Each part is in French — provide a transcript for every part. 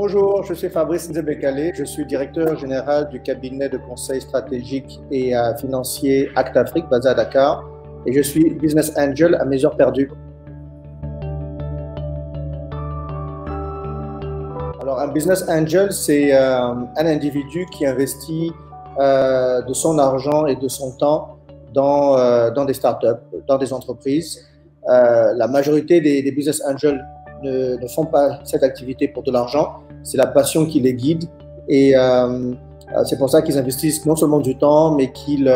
Bonjour, je suis Fabrice Nzebekale, je suis directeur général du cabinet de conseil stratégique et financier Act Afrique basé à Dakar et je suis Business Angel à Mesure Perdue. Alors un Business Angel, c'est un individu qui investit de son argent et de son temps dans des startups, dans des entreprises. La majorité des Business Angels ne font pas cette activité pour de l'argent, c'est la passion qui les guide et c'est pour ça qu'ils investissent non seulement du temps, mais qu'ils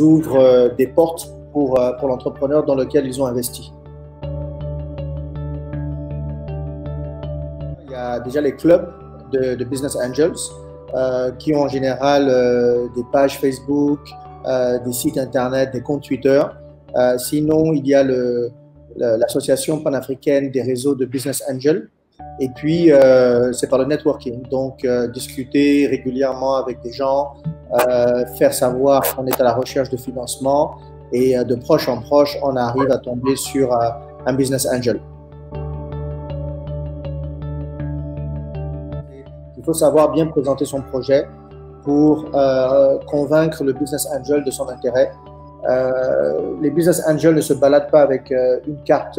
ouvrent des portes pour l'entrepreneur dans lequel ils ont investi. Il y a déjà les clubs de Business Angels qui ont en général des pages Facebook, des sites internet, des comptes Twitter. Sinon, il y a l'association panafricaine des réseaux de Business Angels. Et puis, c'est par le networking, donc discuter régulièrement avec des gens, faire savoir qu'on est à la recherche de financement et de proche en proche, on arrive à tomber sur un Business Angel. Il faut savoir bien présenter son projet pour convaincre le Business Angel de son intérêt. Les Business Angels ne se baladent pas avec une carte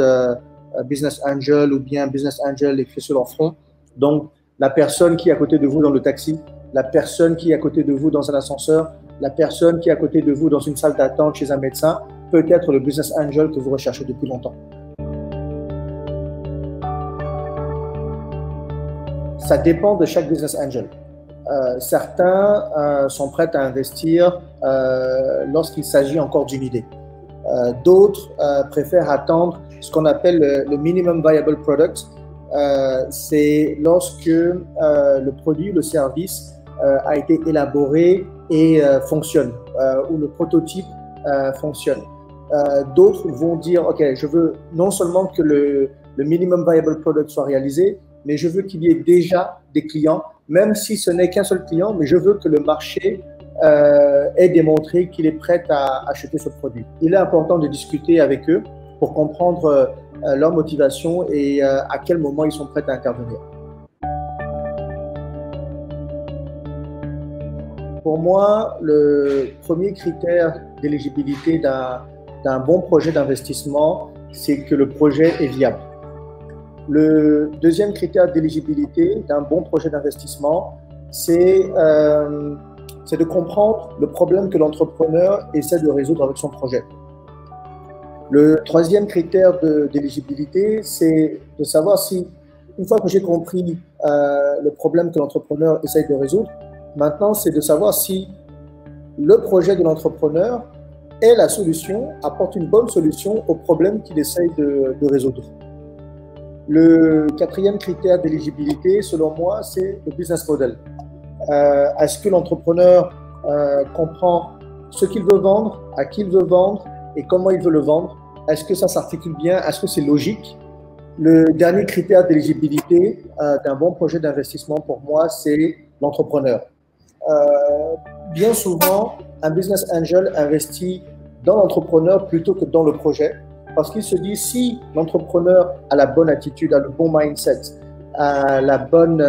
Business Angel ou bien Business Angel écrit sur leur front. Donc, la personne qui est à côté de vous dans le taxi, la personne qui est à côté de vous dans un ascenseur, la personne qui est à côté de vous dans une salle d'attente chez un médecin peut être le Business Angel que vous recherchez depuis longtemps. Ça dépend de chaque Business Angel. Certains sont prêts à investir lorsqu'il s'agit encore d'une idée. D'autres préfèrent attendre ce qu'on appelle le minimum viable product. C'est lorsque le produit, le service a été élaboré et fonctionne, ou le prototype fonctionne. D'autres vont dire, OK, je veux non seulement que le minimum viable product soit réalisé, mais je veux qu'il y ait déjà des clients, même si ce n'est qu'un seul client, mais je veux que le marché ait démontré qu'il est prêt à acheter ce produit. Il est important de discuter avec eux pour comprendre leur motivation et à quel moment ils sont prêts à intervenir. Pour moi, le premier critère d'éligibilité d'un bon projet d'investissement, c'est que le projet est viable. Le deuxième critère d'éligibilité d'un bon projet d'investissement, c'est de comprendre le problème que l'entrepreneur essaie de résoudre avec son projet. Le troisième critère d'éligibilité, c'est de savoir si, une fois que j'ai compris le problème que l'entrepreneur essaie de résoudre, maintenant c'est de savoir si le projet de l'entrepreneur est la solution, apporte une bonne solution au problème qu'il essaie de résoudre. Le quatrième critère d'éligibilité, selon moi, c'est le business model. Est-ce que l'entrepreneur comprend ce qu'il veut vendre, à qui il veut vendre et comment il veut le vendre? Est-ce que ça s'articule bien? Est-ce que c'est logique? Le dernier critère d'éligibilité d'un bon projet d'investissement pour moi, c'est l'entrepreneur. Bien souvent, un business angel investit dans l'entrepreneur plutôt que dans le projet parce qu'il se dit si l'entrepreneur a la bonne attitude, a le bon mindset, a la bonne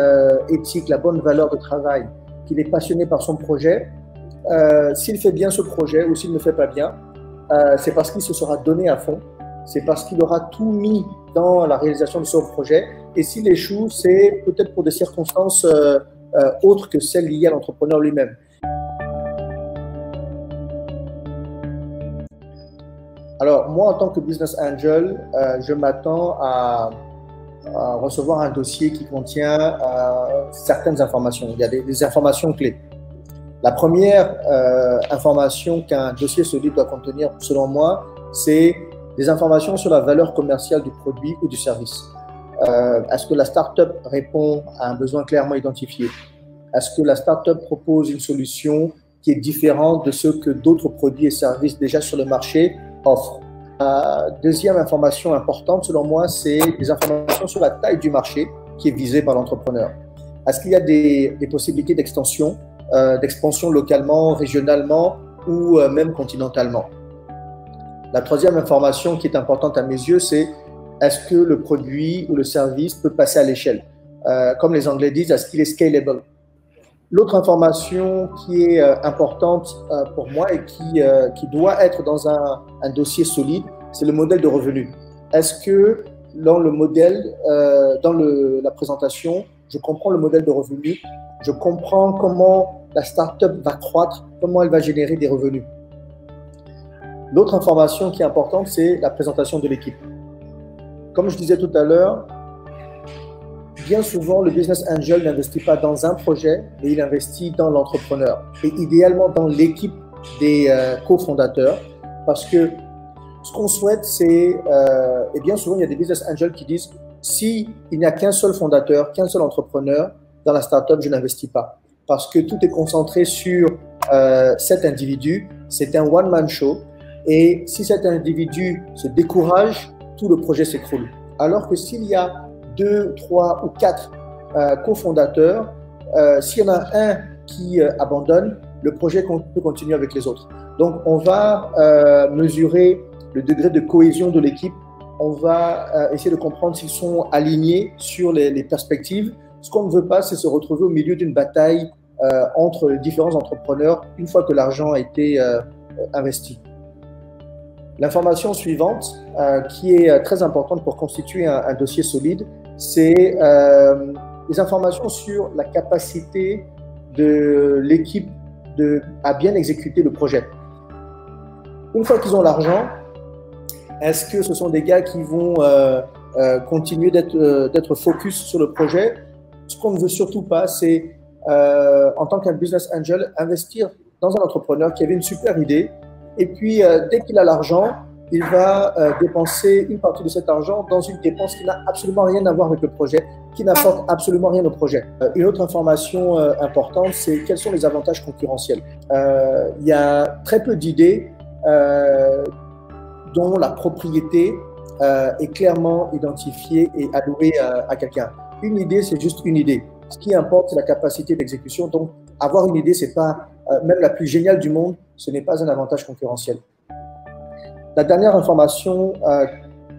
éthique, la bonne valeur de travail, qu'il est passionné par son projet, s'il fait bien ce projet ou s'il ne fait pas bien, c'est parce qu'il se sera donné à fond, c'est parce qu'il aura tout mis dans la réalisation de son projet. Et s'il échoue, c'est peut-être pour des circonstances autres que celles liées à l'entrepreneur lui-même. Alors, moi, en tant que business angel, je m'attends à recevoir un dossier qui contient certaines informations. Il y a des informations clés. La première information qu'un dossier solide doit contenir, selon moi, c'est des informations sur la valeur commerciale du produit ou du service. Est-ce que la start-up répond à un besoin clairement identifié? Est-ce que la start-up propose une solution qui est différente de ce que d'autres produits et services déjà sur le marché offrent? Deuxième information importante, selon moi, c'est des informations sur la taille du marché qui est visée par l'entrepreneur. Est-ce qu'il y a des possibilités d'extension, d'expansion localement, régionalement ou même continentalement? La troisième information qui est importante à mes yeux, c'est est-ce que le produit ou le service peut passer à l'échelle? comme les Anglais disent, à ce qu'il est scalable. L'autre information qui est importante pour moi et qui doit être dans un dossier solide, c'est le modèle de revenu. Est-ce que dans le modèle, la présentation, je comprends le modèle de revenu, je comprends comment la startup va croître, comment elle va générer des revenus. L'autre information qui est importante, c'est la présentation de l'équipe. Comme je disais tout à l'heure, bien souvent, le business angel n'investit pas dans un projet, mais il investit dans l'entrepreneur et idéalement dans l'équipe des cofondateurs, parce que ce qu'on souhaite, c'est, et bien souvent, il y a des business angels qui disent, si il n'y a qu'un seul fondateur, qu'un seul entrepreneur dans la startup, je n'investis pas, parce que tout est concentré sur cet individu, c'est un one-man show, et si cet individu se décourage, tout le projet s'écroule. Alors que s'il y a 2, 3 ou 4 cofondateurs, s'il y en a un qui abandonne, le projet peut continuer avec les autres. Donc, on va mesurer le degré de cohésion de l'équipe. On va essayer de comprendre s'ils sont alignés sur les perspectives. Ce qu'on ne veut pas, c'est se retrouver au milieu d'une bataille entre les différents entrepreneurs une fois que l'argent a été investi. L'information suivante, qui est très importante pour constituer un dossier solide, c'est les informations sur la capacité de l'équipe à bien exécuter le projet. Une fois qu'ils ont l'argent, est-ce que ce sont des gars qui vont continuer d'être focus sur le projet? Ce qu'on ne veut surtout pas, c'est, en tant qu'un business angel, investir dans un entrepreneur qui avait une super idée, et puis dès qu'il a l'argent, il va dépenser une partie de cet argent dans une dépense qui n'a absolument rien à voir avec le projet, qui n'apporte absolument rien au projet. Une autre information importante, c'est quels sont les avantages concurrentiels. Il y a très peu d'idées dont la propriété est clairement identifiée et allouée à quelqu'un. Une idée, c'est juste une idée. Ce qui importe, c'est la capacité d'exécution. Donc, avoir une idée, c'est pas même la plus géniale du monde, ce n'est pas un avantage concurrentiel. La dernière information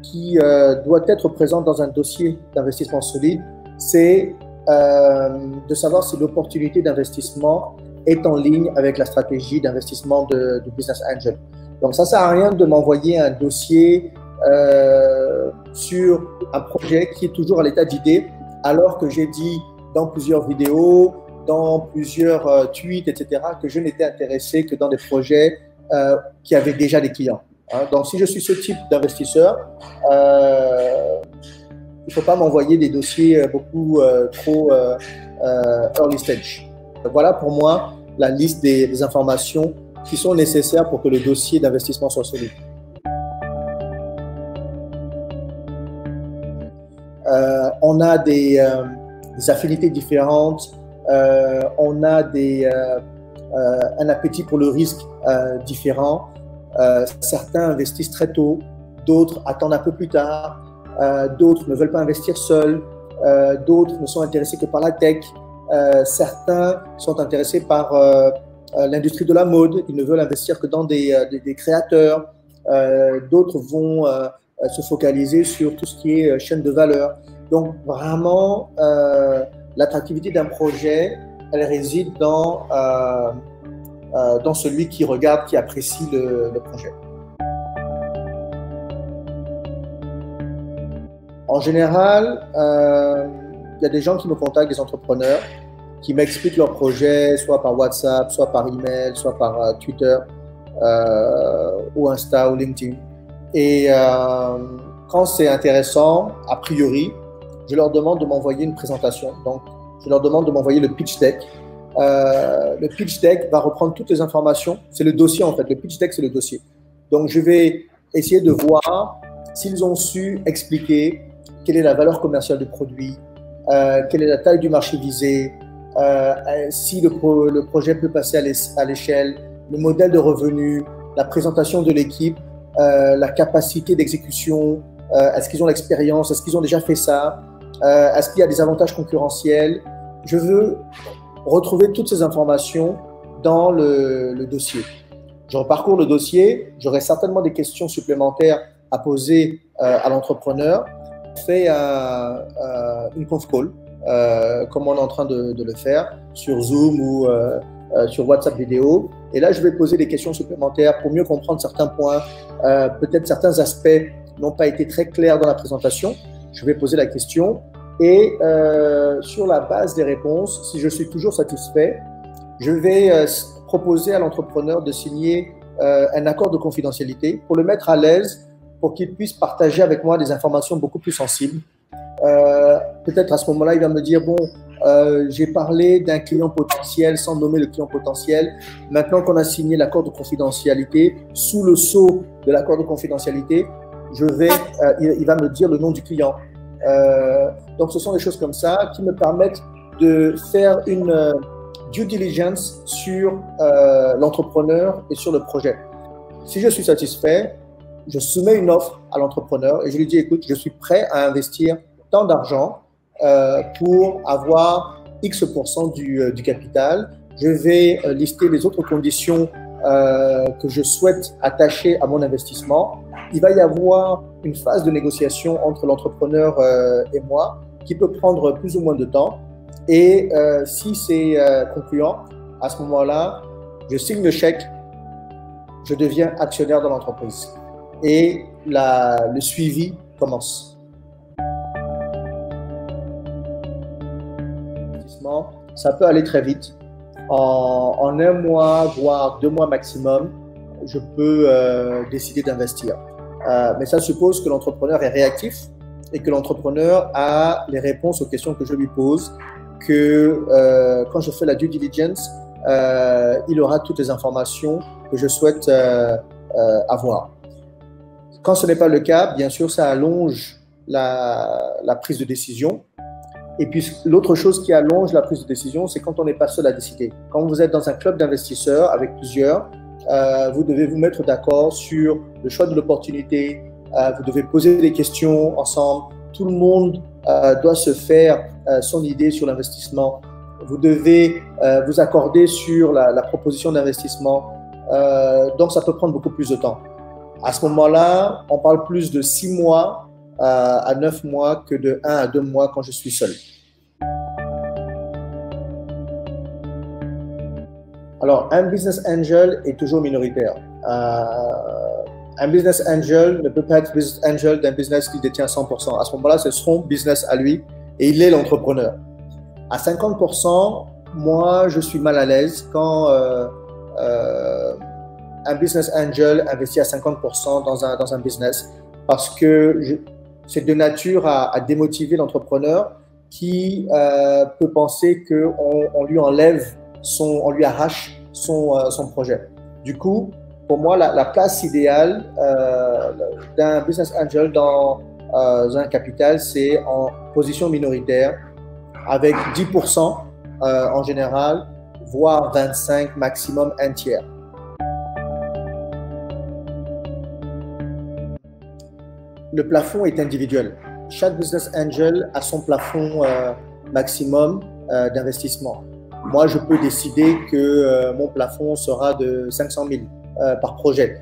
qui doit être présente dans un dossier d'investissement solide, c'est de savoir si l'opportunité d'investissement est en ligne avec la stratégie d'investissement de Business Angel. Donc, ça ne sert à rien de m'envoyer un dossier sur un projet qui est toujours à l'état d'idée, alors que j'ai dit dans plusieurs vidéos, dans plusieurs tweets, etc., que je n'étais intéressé que dans des projets qui avaient déjà des clients. Donc, si je suis ce type d'investisseur, il ne faut pas m'envoyer des dossiers beaucoup trop early stage. Voilà pour moi la liste des informations qui sont nécessaires pour que le dossier d'investissement soit solide. On a des affinités différentes, on a un appétit pour le risque différent. Certains investissent très tôt, d'autres attendent un peu plus tard, d'autres ne veulent pas investir seuls, d'autres ne sont intéressés que par la tech, certains sont intéressés par l'industrie de la mode, ils ne veulent investir que dans des créateurs, d'autres vont se focaliser sur tout ce qui est chaîne de valeur. Donc vraiment, l'attractivité d'un projet, elle réside dans celui qui regarde, qui apprécie le projet. En général, il y a des gens qui me contactent, des entrepreneurs, qui m'expliquent leur projet, soit par WhatsApp, soit par email, soit par Twitter, ou Insta, ou LinkedIn. Et quand c'est intéressant, a priori, je leur demande de m'envoyer une présentation. Donc, je leur demande de m'envoyer le pitch deck. Le pitch deck va reprendre toutes les informations. C'est le dossier en fait. Le pitch deck, c'est le dossier. Donc, je vais essayer de voir s'ils ont su expliquer quelle est la valeur commerciale du produit, quelle est la taille du marché visé, si le projet peut passer à l'échelle, le modèle de revenu, la présentation de l'équipe, la capacité d'exécution, est-ce qu'ils ont l'expérience, est-ce qu'ils ont déjà fait ça, est-ce qu'il y a des avantages concurrentiels. Je veux retrouver toutes ces informations dans le dossier. Je reparcours le dossier, j'aurai certainement des questions supplémentaires à poser à l'entrepreneur. On fait une conf call comme on est en train de le faire sur Zoom ou sur WhatsApp vidéo. Et là, je vais poser des questions supplémentaires pour mieux comprendre certains points. Peut-être certains aspects n'ont pas été très clairs dans la présentation. Je vais poser la question et sur la base des réponses, si je suis toujours satisfait, je vais proposer à l'entrepreneur de signer un accord de confidentialité pour le mettre à l'aise, pour qu'il puisse partager avec moi des informations beaucoup plus sensibles. Peut-être à ce moment-là, il va me dire, bon, j'ai parlé d'un client potentiel sans nommer le client potentiel. Maintenant qu'on a signé l'accord de confidentialité, sous le sceau de l'accord de confidentialité, il va me dire le nom du client. Donc, ce sont des choses comme ça qui me permettent de faire une due diligence sur l'entrepreneur et sur le projet. Si je suis satisfait, je soumets une offre à l'entrepreneur et je lui dis, écoute, je suis prêt à investir tant d'argent pour avoir X% du capital. Je vais lister les autres conditions que je souhaite attacher à mon investissement. Il va y avoir une phase de négociation entre l'entrepreneur et moi qui peut prendre plus ou moins de temps. Et si c'est concluant, à ce moment-là, je signe le chèque, je deviens actionnaire dans l'entreprise. Et le suivi commence. Ça peut aller très vite. En un mois, voire 2 mois maximum, je peux décider d'investir. Mais ça suppose que l'entrepreneur est réactif et que l'entrepreneur a les réponses aux questions que je lui pose, que quand je fais la due diligence, il aura toutes les informations que je souhaite avoir. Quand ce n'est pas le cas, bien sûr, ça allonge la prise de décision. Et puis, l'autre chose qui allonge la prise de décision, c'est quand on n'est pas seul à décider. Quand vous êtes dans un club d'investisseurs avec plusieurs, vous devez vous mettre d'accord sur le choix de l'opportunité. Vous devez poser des questions ensemble. Tout le monde doit se faire son idée sur l'investissement. Vous devez vous accorder sur la proposition d'investissement. Donc, ça peut prendre beaucoup plus de temps. À ce moment-là, on parle plus de 6 mois à 9 mois que de 1 à 2 mois quand je suis seul. Alors, un business angel est toujours minoritaire. Un business angel ne peut pas être business angel d'un business qui détient 100%. À ce moment-là, c'est son business à lui et il est l'entrepreneur. À 50%, moi, je suis mal à l'aise quand un business angel investit à 50% dans un business parce que c'est de nature à démotiver l'entrepreneur qui peut penser qu'on lui enlève, on lui arrache son projet. Du coup, pour moi, la place idéale d'un business angel dans un capital, c'est en position minoritaire avec 10% en général, voire 25, maximum un tiers. Le plafond est individuel. Chaque business angel a son plafond maximum d'investissement. Moi, je peux décider que mon plafond sera de 500 000 par projet.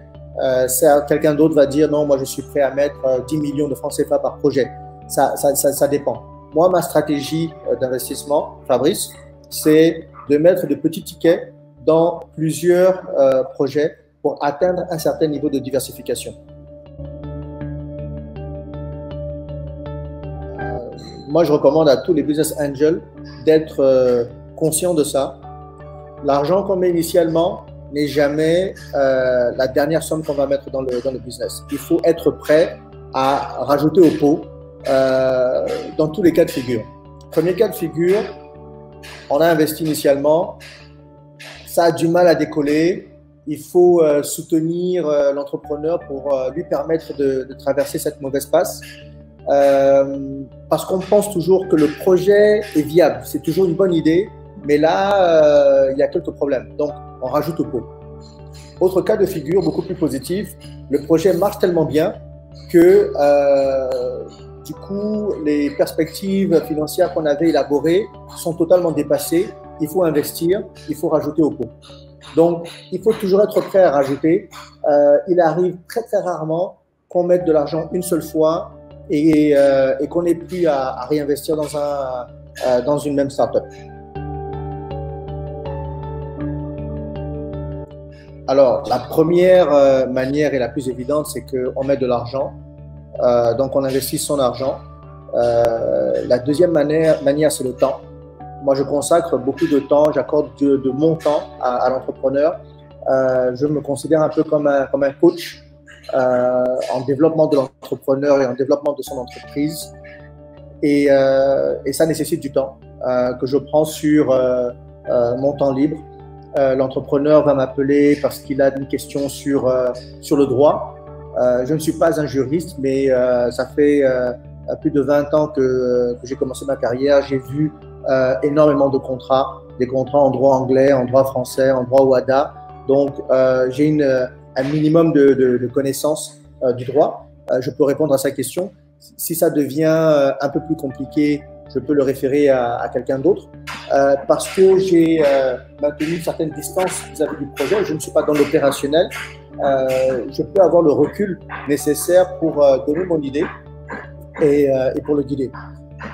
Quelqu'un d'autre va dire non, moi je suis prêt à mettre 10 millions de francs CFA par projet. Ça dépend. Moi, ma stratégie d'investissement, Fabrice, c'est de mettre de petits tickets dans plusieurs projets pour atteindre un certain niveau de diversification. Moi, je recommande à tous les business angels d'être conscients de ça. L'argent qu'on met initialement n'est jamais la dernière somme qu'on va mettre dans le business. Il faut être prêt à rajouter au pot dans tous les cas de figure. Premier cas de figure, on a investi initialement, ça a du mal à décoller. Il faut soutenir l'entrepreneur pour lui permettre de traverser cette mauvaise passe. Parce qu'on pense toujours que le projet est viable, c'est toujours une bonne idée, mais là, il y a quelques problèmes, donc on rajoute au pot. Autre cas de figure beaucoup plus positif, le projet marche tellement bien que du coup, les perspectives financières qu'on avait élaborées sont totalement dépassées, il faut investir, il faut rajouter au pot. Donc, il faut toujours être prêt à rajouter. Il arrive très très rarement qu'on mette de l'argent une seule fois et qu'on n'ait plus à réinvestir dans une même startup. Alors, la première manière et la plus évidente, c'est qu'on met de l'argent, donc on investit son argent. La deuxième manière, c'est le temps. Moi, je consacre beaucoup de temps, j'accorde de mon temps à l'entrepreneur. Je me considère un peu comme un coach en développement de l'entrepreneur et en développement de son entreprise. Et ça nécessite du temps que je prends sur mon temps libre. L'entrepreneur va m'appeler parce qu'il a une question sur le droit. Je ne suis pas un juriste, mais ça fait plus de 20 ans que j'ai commencé ma carrière. J'ai vu énormément de contrats, des contrats en droit anglais, en droit français, en droit WADA. Donc, j'ai un minimum de connaissances du droit. Je peux répondre à sa question. Si ça devient un peu plus compliqué, je peux le référer à quelqu'un d'autre. Parce que j'ai maintenu une certaine distance vis-à-vis du projet, je ne suis pas dans l'opérationnel. Je peux avoir le recul nécessaire pour donner mon idée et pour le guider.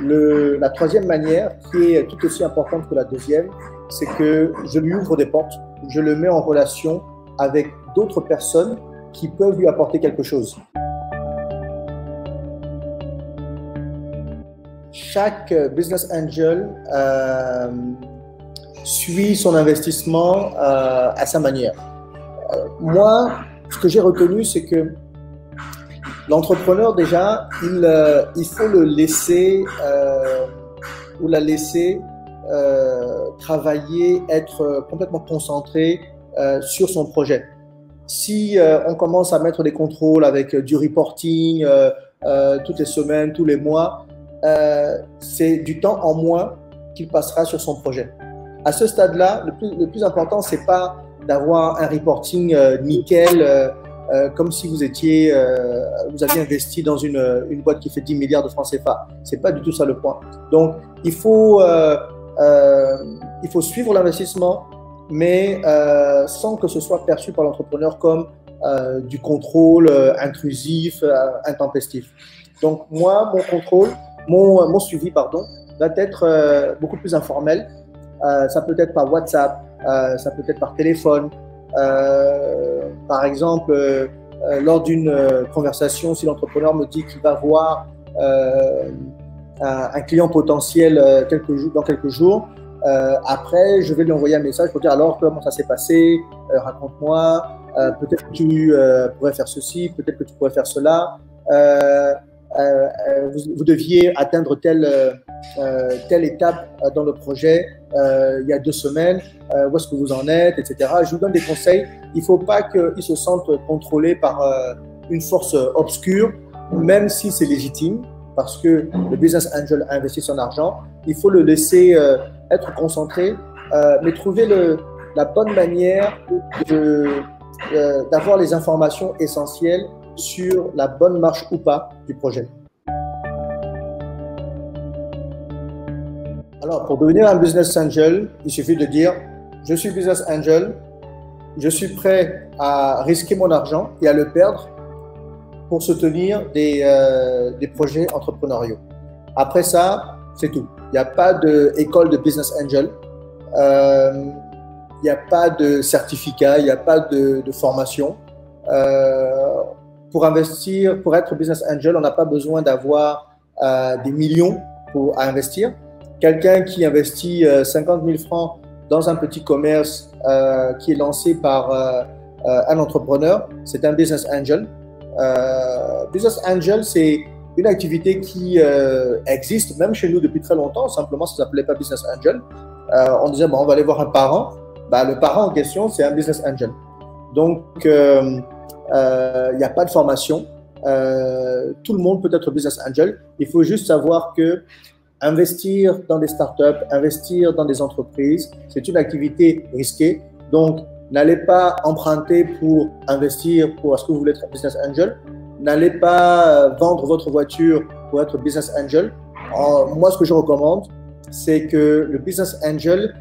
La troisième manière, qui est tout aussi importante que la deuxième, c'est que je lui ouvre des portes, je le mets en relation avec d'autres personnes qui peuvent lui apporter quelque chose. Chaque business angel suit son investissement à sa manière. Moi, ce que j'ai retenu, c'est que l'entrepreneur, déjà, il faut le laisser ou la laisser travailler, être complètement concentré sur son projet. Si on commence à mettre des contrôles avec du reporting toutes les semaines, tous les mois, c'est du temps en moins qu'il passera sur son projet. À ce stade-là, le plus important, c'est pas d'avoir un reporting nickel, comme si vous aviez investi dans une boîte qui fait 10 milliards de francs CFA. C'est pas du tout ça le point. Donc, il faut suivre l'investissement, mais sans que ce soit perçu par l'entrepreneur comme du contrôle intrusif, intempestif. Donc, moi, mon suivi, va être beaucoup plus informel. Ça peut être par WhatsApp, ça peut être par téléphone. Par exemple, lors d'une conversation, si l'entrepreneur me dit qu'il va voir un client potentiel dans quelques jours, après, je vais lui envoyer un message pour dire alors comment ça s'est passé, raconte-moi, peut-être que tu pourrais faire ceci, peut-être que tu pourrais faire cela. Vous deviez atteindre telle étape dans le projet il y a 2 semaines, où est-ce que vous en êtes, etc. Je vous donne des conseils. Il ne faut pas qu'il se sente contrôlé par une force obscure, même si c'est légitime, parce que le business angel a investi son argent. Il faut le laisser être concentré, mais trouver la bonne manière d'avoir les informations essentielles sur la bonne marche ou pas du projet. Alors, pour devenir un business angel, il suffit de dire « Je suis business angel, je suis prêt à risquer mon argent et à le perdre pour soutenir des projets entrepreneuriaux. » Après ça, c'est tout. Il n'y a pas d'école de business angel, il n'y a pas de certificat, il n'y a pas de formation. Pour investir, pour être business angel, on n'a pas besoin d'avoir des millions à investir. Quelqu'un qui investit 50 000 francs dans un petit commerce qui est lancé par un entrepreneur, c'est un business angel. Business angel, c'est une activité qui existe même chez nous depuis très longtemps. Simplement, ça ne s'appelait pas business angel. On disait, bon, on va aller voir un parent. Le parent en question, c'est un business angel. Donc, il n'y a pas de formation. Tout le monde peut être business angel. Il faut juste savoir que investir dans des startups, investir dans des entreprises, c'est une activité risquée. Donc, n'allez pas emprunter pour investir parce que vous voulez être business angel. N'allez pas vendre votre voiture pour être business angel. Moi, ce que je recommande, c'est que le business angel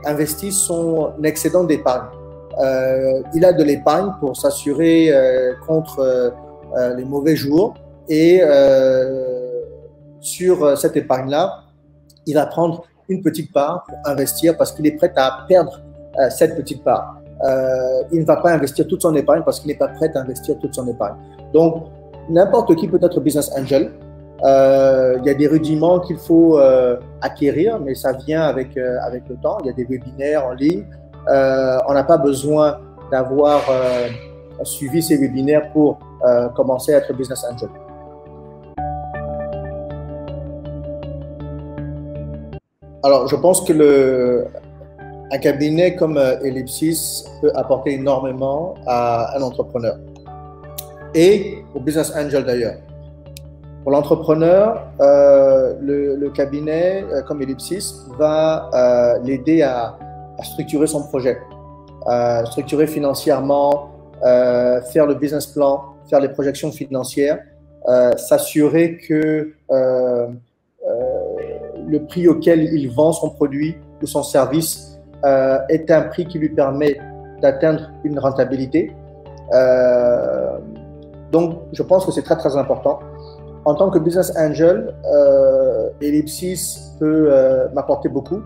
investit son excédent d'épargne. Il a de l'épargne pour s'assurer contre les mauvais jours et sur cette épargne-là, il va prendre une petite part pour investir parce qu'il est prêt à perdre cette petite part. Il ne va pas investir toute son épargne parce qu'il n'est pas prêt à investir toute son épargne. Donc, n'importe qui peut être business angel. Il y a des rudiments qu'il faut acquérir, mais ça vient avec le temps. Il y a des webinaires en ligne. On n'a pas besoin d'avoir suivi ces webinaires pour commencer à être business angel. Alors, je pense que un cabinet comme Ellipsis peut apporter énormément à un entrepreneur et au business angel d'ailleurs. Pour l'entrepreneur, le cabinet comme Ellipsis va l'aider à structurer son projet, structurer financièrement, faire le business plan, faire les projections financières, s'assurer que le prix auquel il vend son produit ou son service est un prix qui lui permet d'atteindre une rentabilité. Donc, je pense que c'est très, très important. En tant que business angel, Ellipsis peut m'apporter beaucoup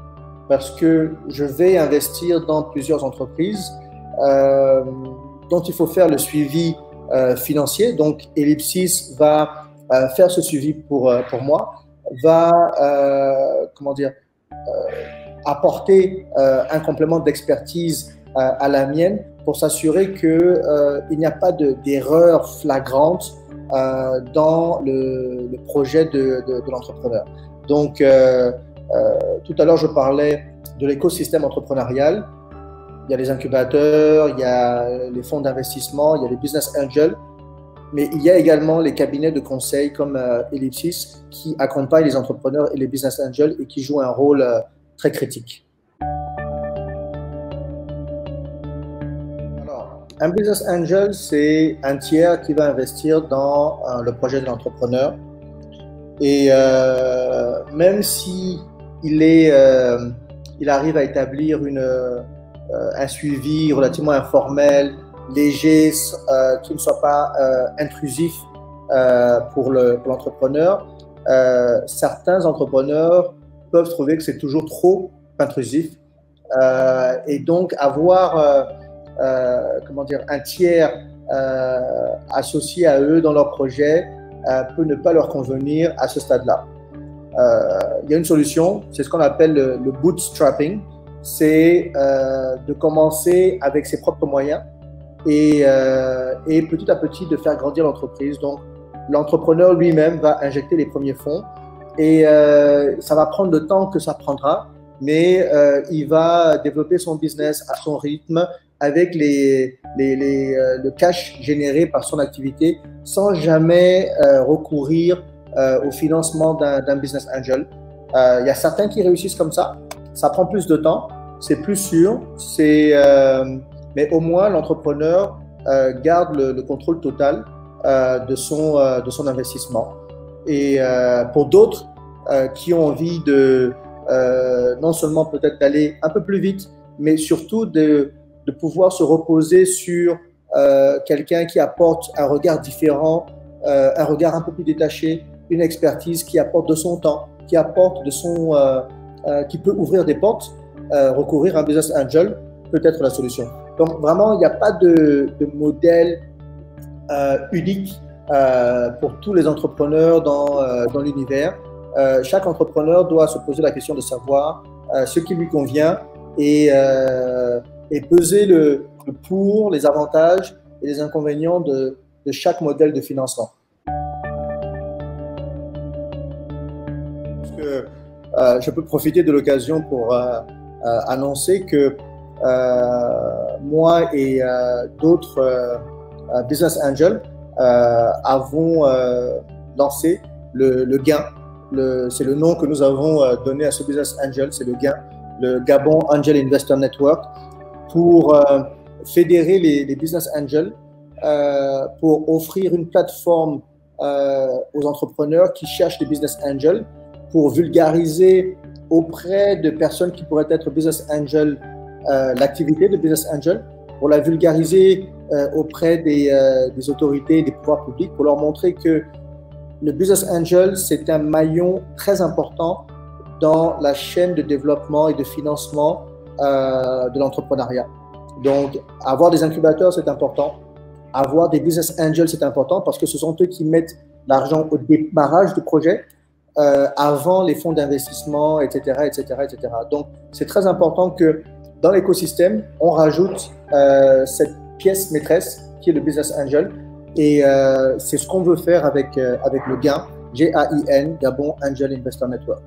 parce que je vais investir dans plusieurs entreprises dont il faut faire le suivi financier. Donc, Ellipsis va faire ce suivi pour moi, va apporter un complément d'expertise à la mienne pour s'assurer qu'il n'y a pas d'erreur flagrante dans le projet de l'entrepreneur. Donc, tout à l'heure, je parlais de l'écosystème entrepreneurial. Il y a les incubateurs, il y a les fonds d'investissement, il y a les business angels, mais il y a également les cabinets de conseil comme Ellipsis qui accompagnent les entrepreneurs et les business angels et qui jouent un rôle très critique. Un business angel, c'est un tiers qui va investir dans le projet de l'entrepreneur. Et même si il arrive à établir un suivi relativement informel, léger, qui ne soit pas intrusif pour l'entrepreneur, certains entrepreneurs peuvent trouver que c'est toujours trop intrusif. Et donc, avoir un tiers associé à eux dans leur projet peut ne pas leur convenir à ce stade-là. Il y a une solution, c'est ce qu'on appelle le bootstrapping, c'est de commencer avec ses propres moyens et petit à petit de faire grandir l'entreprise. Donc, l'entrepreneur lui-même va injecter les premiers fonds et ça va prendre le temps que ça prendra, mais il va développer son business à son rythme, avec le cash généré par son activité, sans jamais recourir au financement d'un business angel. Il y a certains qui réussissent comme ça. Ça prend plus de temps, c'est plus sûr, mais au moins l'entrepreneur garde le contrôle total de son investissement. Et pour d'autres qui ont envie de non seulement peut-être d'aller un peu plus vite, mais surtout de pouvoir se reposer sur quelqu'un qui apporte un regard différent, un regard un peu plus détaché, une expertise qui apporte de son temps, qui apporte qui peut ouvrir des portes, recourir à un business angel peut être la solution. Donc vraiment, il n'y a pas de modèle unique pour tous les entrepreneurs dans l'univers. Chaque entrepreneur doit se poser la question de savoir ce qui lui convient et peser le pour, les avantages et les inconvénients de chaque modèle de financement. Je peux profiter de l'occasion pour annoncer que moi et d'autres business angels avons lancé le GAIN. C'est le nom que nous avons donné à ce business angel, c'est le GAIN, le Gabon Angel Investor Network, pour fédérer les business angels, pour offrir une plateforme aux entrepreneurs qui cherchent des business angels, pour vulgariser auprès de personnes qui pourraient être business angels l'activité de business angel, pour la vulgariser auprès des autorités, des pouvoirs publics, pour leur montrer que le business angel, c'est un maillon très important dans la chaîne de développement et de financement de l'entrepreneuriat. Donc, avoir des incubateurs, c'est important. Avoir des business angels, c'est important parce que ce sont eux qui mettent l'argent au démarrage du projet, avant les fonds d'investissement, etc., etc., etc. Donc, c'est très important que dans l'écosystème, on rajoute cette pièce maîtresse qui est le business angel. Et c'est ce qu'on veut faire avec le GAIN, G-A-I-N, Gabon Angel Investor Network.